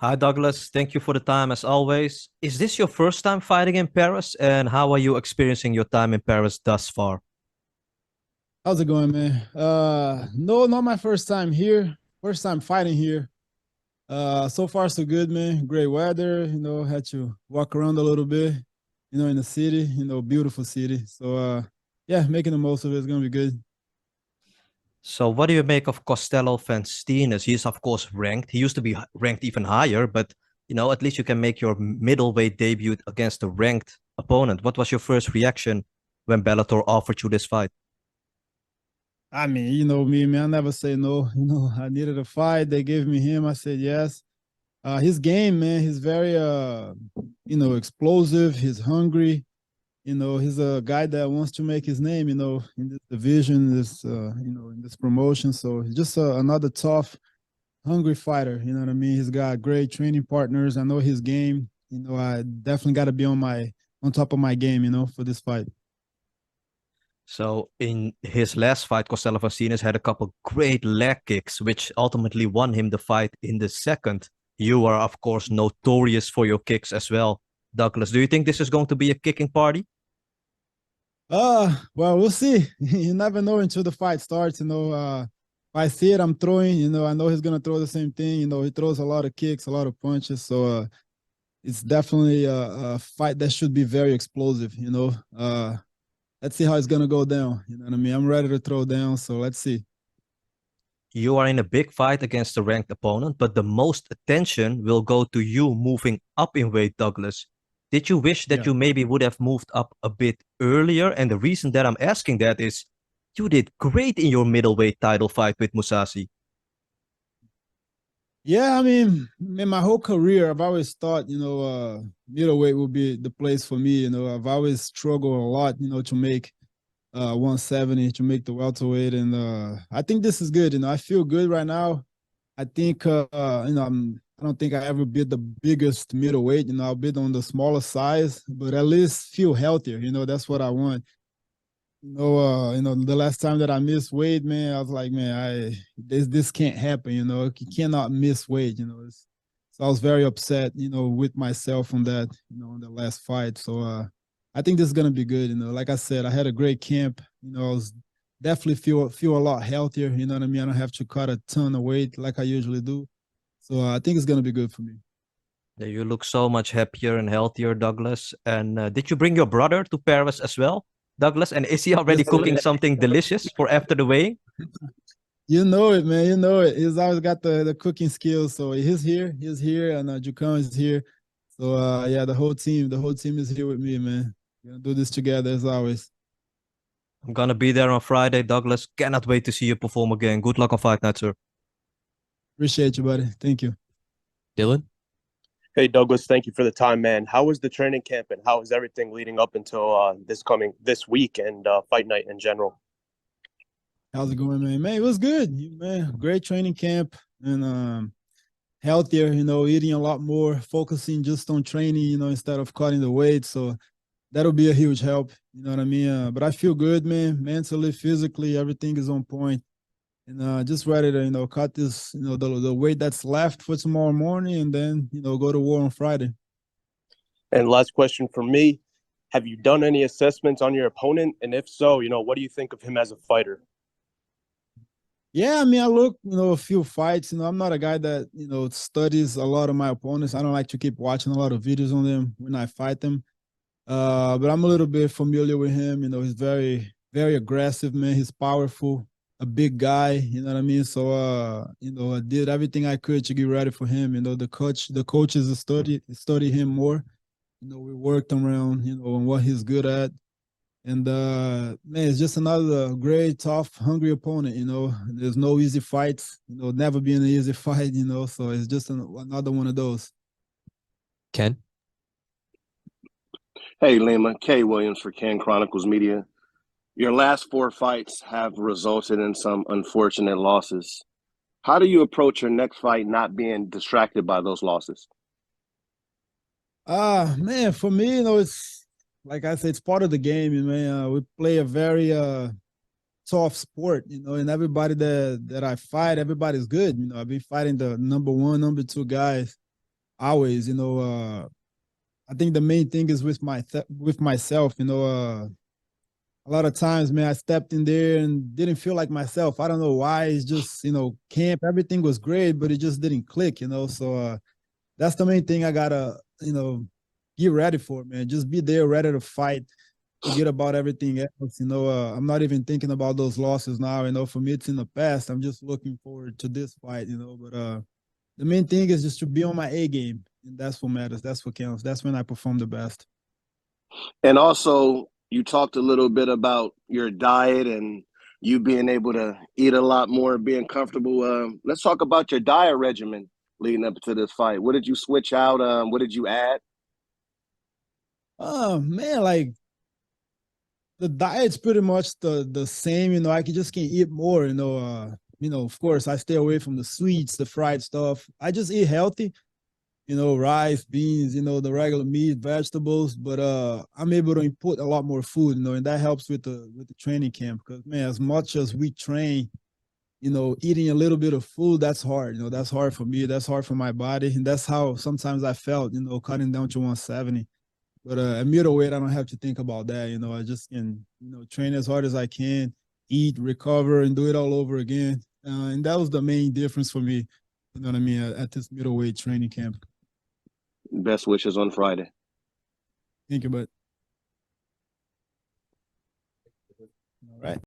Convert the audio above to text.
Hi, Douglas. Thank you for the time as always. Is this your first time fighting in Paris? And how are you experiencing your time in Paris thus far? How's it going, man? No, not my first time here. First time fighting here. So far so good, man. Great weather. Had to walk around a little bit. In the city. Beautiful city. So, yeah, making the most of it. It's gonna be good. So, what do you make of Costello van Steenis? He is, of course, ranked. He used to be ranked even higher, but at least you can make your middleweight debut against a ranked opponent. What was your first reaction when Bellator offered you this fight? I mean, you know me, man. I never say no. I needed a fight. They gave me him. I said yes. His game, man. He's very, explosive. He's hungry. He's a guy that wants to make his name, in this division, in this promotion. So he's just another tough, hungry fighter. You know what I mean? He's got great training partners. I know his game. I definitely got to be on top of my game, for this fight. So in his last fight, Costello van Steenis had a couple great leg kicks, which ultimately won him the fight in the second. You are, of course, notorious for your kicks as well. Douglas, do you think this is going to be a kicking party? Well, we'll see. You never know until the fight starts. If I see it, I'm throwing. I know he's gonna throw the same thing. He throws a lot of kicks, a lot of punches. So it's definitely a fight that should be very explosive. Let's see how it's gonna go down. You know what I mean? I'm ready to throw down. So let's see. You are in a big fight against a ranked opponent, but the most attention will go to you moving up in weight, Douglas. Did you wish that Yeah. you maybe would have moved up a bit earlier? And the reason that I'm asking that is you did great in your middleweight title fight with Musashi. Yeah, I mean, in my whole career, I've always thought, middleweight would be the place for me. I've always struggled a lot, to make 170, to make the welterweight, and I think this is good. I feel good right now. I think, I don't think I ever bid the biggest middleweight. I'll bid on the smaller size, but at least feel healthier. That's what I want. The last time that I missed weight, man, I was like, man, this can't happen. You cannot miss weight. So I was very upset, with myself on that, on the last fight. So I think this is gonna be good. Like I said, I had a great camp. I was definitely feel a lot healthier. You know what I mean? I don't have to cut a ton of weight like I usually do. So I think it's gonna be good for me. You look so much happier and healthier, Douglas. And did you bring your brother to Paris as well, Douglas? And is he already Yes, cooking sir. something delicious for after the weigh? You know it, man. You know it. He's always got the cooking skills. So he's here. He's here, and Jukan is here. So yeah, the whole team is here with me, man. We're gonna do this together as always. I'm gonna be there on Friday, Douglas. Cannot wait to see you perform again. Good luck on fight night, sir. Appreciate you, buddy. Thank you. Dylan? Hey Douglas, thank you for the time, man. How was the training camp and how is everything leading up until this week and fight night in general? How's it going, man? Man, it was good, man. Great training camp and healthier. Eating a lot more, focusing just on training. Instead of cutting the weight. So that'll be a huge help. You know what I mean? But I feel good, man. Mentally, physically, everything is on point. And just ready to cut this the weight that's left for tomorrow morning, and then go to war on Friday. And last question for me, have you done any assessments on your opponent? And if so, what do you think of him as a fighter? Yeah, I mean, I look a few fights. I'm not a guy that studies a lot of my opponents. I don't like to keep watching a lot of videos on them when I fight them. But I'm a little bit familiar with him. He's very, very aggressive, man. He's powerful, a big guy. You know what I mean? So, I did everything I could to get ready for him. The coaches study him more. We worked around, on what he's good at. And man, it's just another great, tough, hungry opponent. There's no easy fights. Never been an easy fight. So it's just another one of those. Ken? Hey, Lima, Kay Williams for Can Chronicles Media. Your last four fights have resulted in some unfortunate losses. How do you approach your next fight not being distracted by those losses? Man, for me, it's like I said, it's part of the game, man. We play a very tough sport, and everybody that I fight, everybody's good. I've been fighting the number one, number two guys. always, I think the main thing is with myself, a lot of times, man, I stepped in there and didn't feel like myself. I don't know why. It's just, camp, everything was great, but it just didn't click, So that's the main thing I gotta, get ready for, man. Just be there, ready to fight. Forget about everything else. I'm not even thinking about those losses now. For me, it's in the past. I'm just looking forward to this fight, But the main thing is just to be on my A game, and that's what matters. That's what counts. That's when I perform the best. And also, you talked a little bit about your diet and you being able to eat a lot more, being comfortable. Let's talk about your diet regimen leading up to this fight. What did you switch out? What did you add? Oh man, like the diet's pretty much the same. I just can eat more. Of course, I stay away from the sweets, the fried stuff. I just eat healthy. Rice, beans, the regular meat, vegetables. But I'm able to input a lot more food. And that helps with the training camp. Because man, as much as we train, eating a little bit of food, that's hard. That's hard for me. That's hard for my body, and that's how sometimes I felt. Cutting down to 170. But at middleweight, I don't have to think about that. I just can, train as hard as I can, eat, recover, and do it all over again. And that was the main difference for me. You know what I mean? At this middleweight training camp. Best wishes on Friday. Thank you, bud. All right.